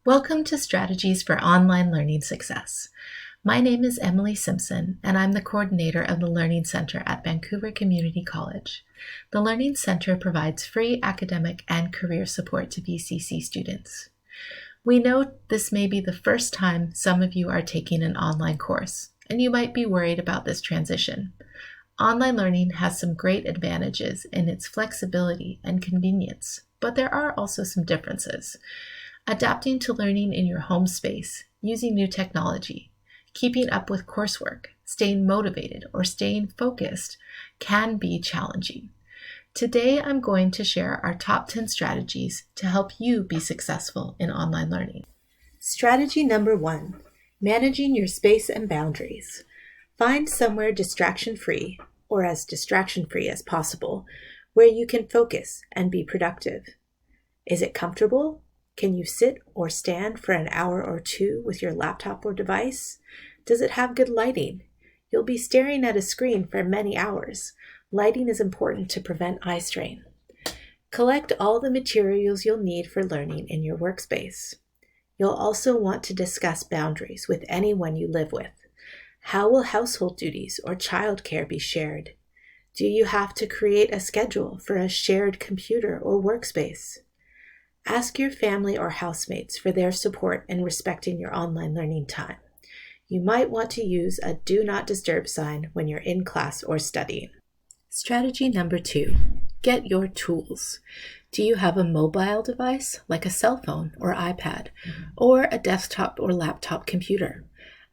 Welcome to Strategies for Online Learning Success. My name is Emily Simpson, and I'm the coordinator of the Learning Centre at Vancouver Community College. The Learning Centre provides free academic and career support to VCC students. We know this may be the first time some of you are taking an online course, and you might be worried about this transition. Online learning has some great advantages in its flexibility and convenience, but there are also some differences. Adapting to learning in your home space, using new technology, keeping up with coursework, staying motivated, or staying focused can be challenging. Today, I'm going to share our top 10 strategies to help you be successful in online learning. Strategy number 1, managing your space and boundaries. Find somewhere distraction-free, or as distraction-free as possible, where you can focus and be productive. Is it comfortable? Can you sit or stand for an hour or two with your laptop or device? Does it have good lighting? You'll be staring at a screen for many hours. Lighting is important to prevent eye strain. Collect all the materials you'll need for learning in your workspace. You'll also want to discuss boundaries with anyone you live with. How will household duties or childcare be shared? Do you have to create a schedule for a shared computer or workspace? Ask your family or housemates for their support in respecting your online learning time. You might want to use a Do Not Disturb sign when you're in class or studying. Strategy number 2, get your tools. Do you have a mobile device like a cell phone or iPad, or a desktop or laptop computer?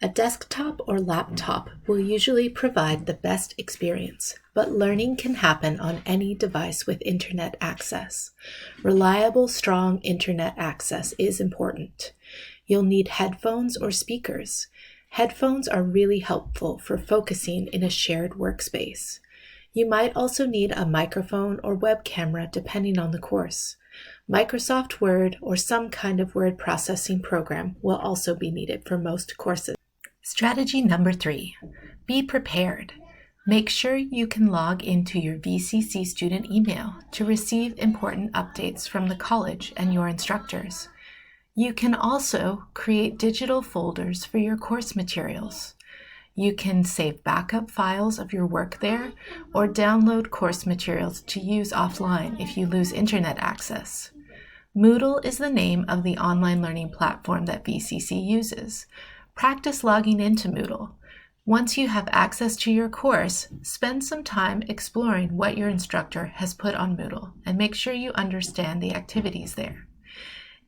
A desktop or laptop will usually provide the best experience, but learning can happen on any device with internet access. Reliable, strong internet access is important. You'll need headphones or speakers. Headphones are really helpful for focusing in a shared workspace. You might also need a microphone or web camera depending on the course. Microsoft Word or some kind of word processing program will also be needed for most courses. Strategy number 3, be prepared. Make sure you can log into your VCC student email to receive important updates from the college and your instructors. You can also create digital folders for your course materials. You can save backup files of your work there or download course materials to use offline if you lose internet access. Moodle is the name of the online learning platform that VCC uses. Practice logging into Moodle. Once you have access to your course, spend some time exploring what your instructor has put on Moodle and make sure you understand the activities there.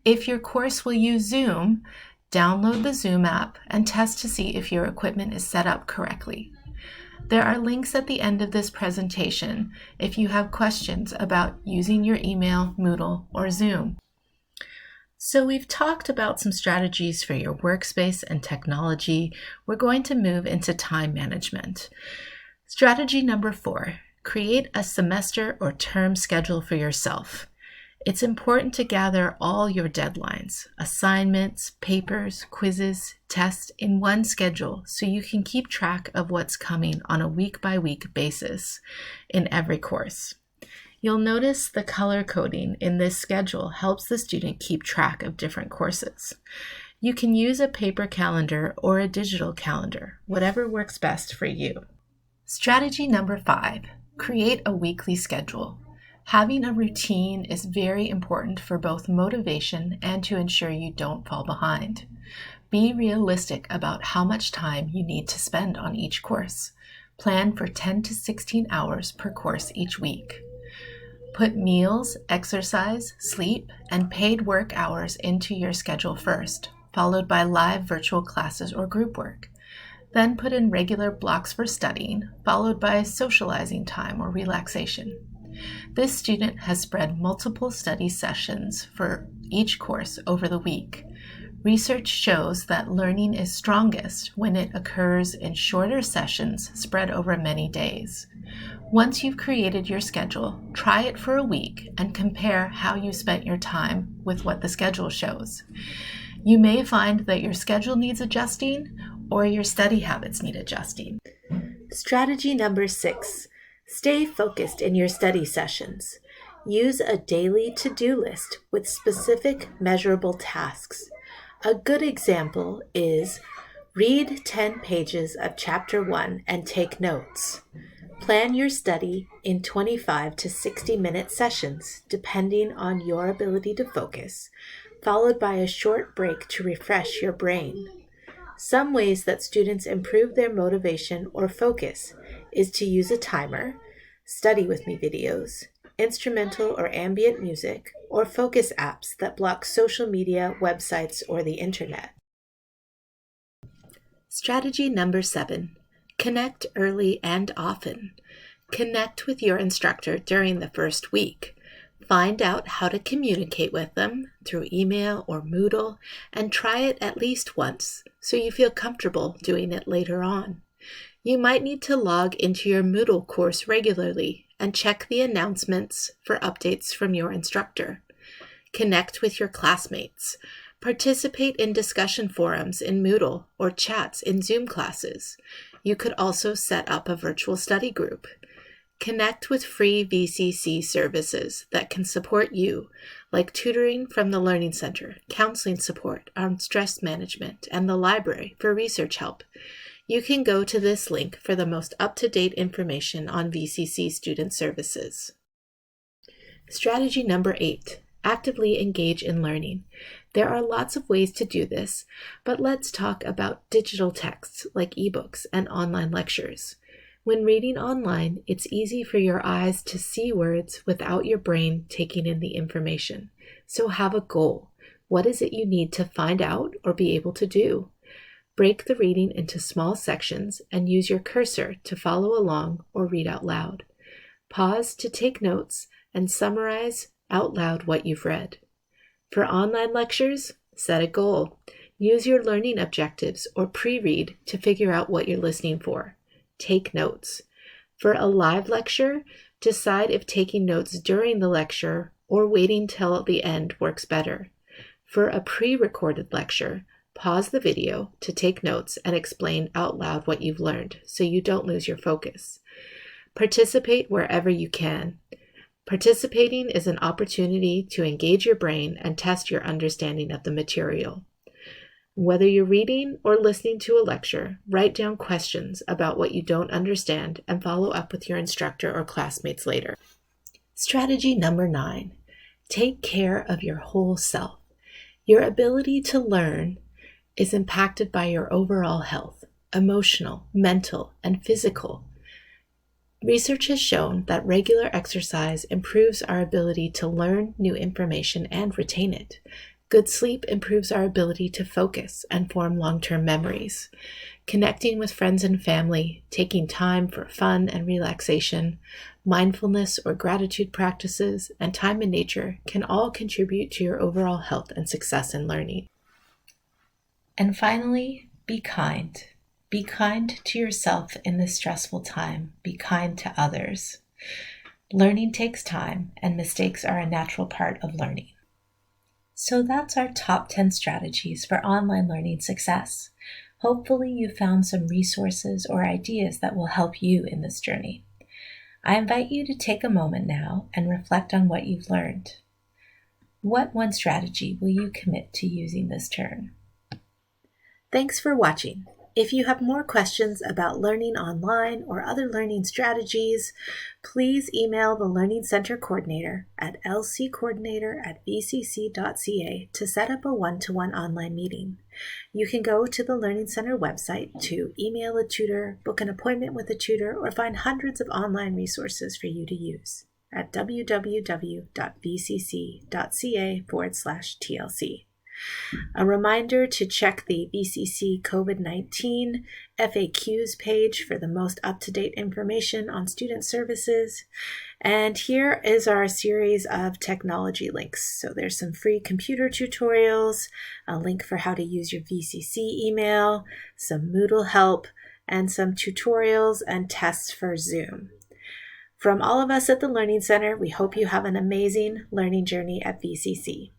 If your course will use Zoom, download the Zoom app and test to see if your equipment is set up correctly. There are links at the end of this presentation if you have questions about using your email, Moodle, or Zoom. So we've talked about some strategies for your workspace and technology. We're going to move into time management. Strategy number 4, create a semester or term schedule for yourself. It's important to gather all your deadlines, assignments, papers, quizzes, tests in one schedule so you can keep track of what's coming on a week-by-week basis in every course. You'll notice the color coding in this schedule helps the student keep track of different courses. You can use a paper calendar or a digital calendar, whatever works best for you. Strategy number 5, create a weekly schedule. Having a routine is very important for both motivation and to ensure you don't fall behind. Be realistic about how much time you need to spend on each course. Plan for 10 to 16 hours per course each week. Put meals, exercise, sleep, and paid work hours into your schedule first, followed by live virtual classes or group work. Then put in regular blocks for studying, followed by socializing time or relaxation. This student has spread multiple study sessions for each course over the week. Research shows that learning is strongest when it occurs in shorter sessions spread over many days. Once you've created your schedule, try it for a week and compare how you spent your time with what the schedule shows. You may find that your schedule needs adjusting or your study habits need adjusting. Strategy number 6, stay focused in your study sessions. Use a daily to-do list with specific measurable tasks. A good example is read 10 pages of Chapter 1 and take notes. Plan your study in 25 to 60-minute sessions, depending on your ability to focus, followed by a short break to refresh your brain. Some ways that students improve their motivation or focus is to use a timer, study with me videos, instrumental or ambient music, or focus apps that block social media, websites, or the internet. Strategy number 7. Connect early and often. Connect with your instructor during the first week. Find out how to communicate with them through email or Moodle and try it at least once so you feel comfortable doing it later on. You might need to log into your Moodle course regularly and check the announcements for updates from your instructor. Connect with your classmates. Participate in discussion forums in Moodle or chats in Zoom classes. You could also set up a virtual study group. Connect with free VCC services that can support you, like tutoring from the Learning Centre, counseling support on stress management, and the library for research help. You can go to this link for the most up-to-date information on VCC student services. Strategy number 8. Actively engage in learning. There are lots of ways to do this, but let's talk about digital texts like ebooks and online lectures. When reading online, it's easy for your eyes to see words without your brain taking in the information. So have a goal. What is it you need to find out or be able to do? Break the reading into small sections and use your cursor to follow along or read out loud. Pause to take notes and summarize out loud what you've read. For online lectures, set a goal. Use your learning objectives or pre-read to figure out what you're listening for. Take notes. For a live lecture, decide if taking notes during the lecture or waiting till the end works better. For a pre-recorded lecture, pause the video to take notes and explain out loud what you've learned so you don't lose your focus. Participate wherever you can. Participating is an opportunity to engage your brain and test your understanding of the material. Whether you're reading or listening to a lecture, write down questions about what you don't understand and follow up with your instructor or classmates later. Strategy number 9. Take care of your whole self. Your ability to learn is impacted by your overall health, emotional, mental, and physical. Research has shown that regular exercise improves our ability to learn new information and retain it. Good sleep improves our ability to focus and form long-term memories. Connecting with friends and family, taking time for fun and relaxation, mindfulness or gratitude practices, and time in nature can all contribute to your overall health and success in learning. And finally, be kind. Be kind to yourself in this stressful time. Be kind to others. Learning takes time, and mistakes are a natural part of learning. So that's our top 10 strategies for online learning success. Hopefully you found some resources or ideas that will help you in this journey. I invite you to take a moment now and reflect on what you've learned. What one strategy will you commit to using this term? Thanks for watching. If you have more questions about learning online or other learning strategies, please email the Learning Centre Coordinator at lccoordinator@vcc.ca to set up a one-to-one online meeting. You can go to the Learning Centre website to email a tutor, book an appointment with a tutor, or find hundreds of online resources for you to use at www.vcc.ca/TLC. A reminder to check the VCC COVID-19 FAQs page for the most up-to-date information on student services. And here is our series of technology links. So there's some free computer tutorials, a link for how to use your VCC email, some Moodle help, and some tutorials and tests for Zoom. From all of us at the Learning Centre, we hope you have an amazing learning journey at VCC.